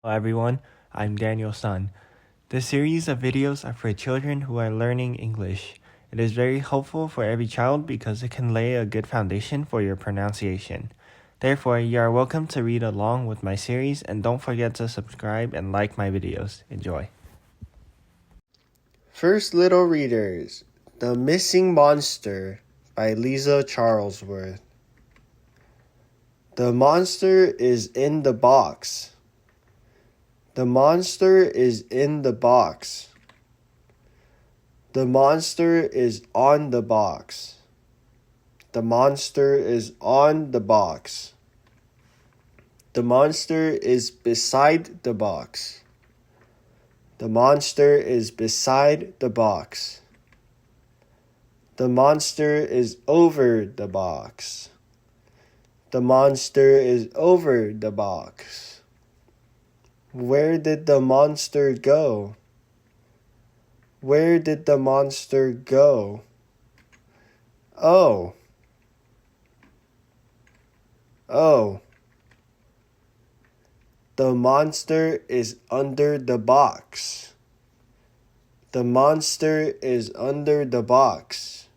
Hello everyone, I'm Daniel Sun. This series of videos are for children who are learning English. It is very helpful for every child because it can lay a good foundation for your pronunciation. Therefore, you are welcome to read along with my series and don't forget to subscribe and like my videos. Enjoy. First Little Readers, The Missing Monster by Lisa Charlesworth. The monster is in the box. The monster is in the box. The monster is on the box. The monster is on the box. The monster is beside the box. The monster is beside the box. The monster is over the box. The monster is over the box. Where did the monster go? Where did the monster go? Oh. The monster is under the box. The monster is under the box.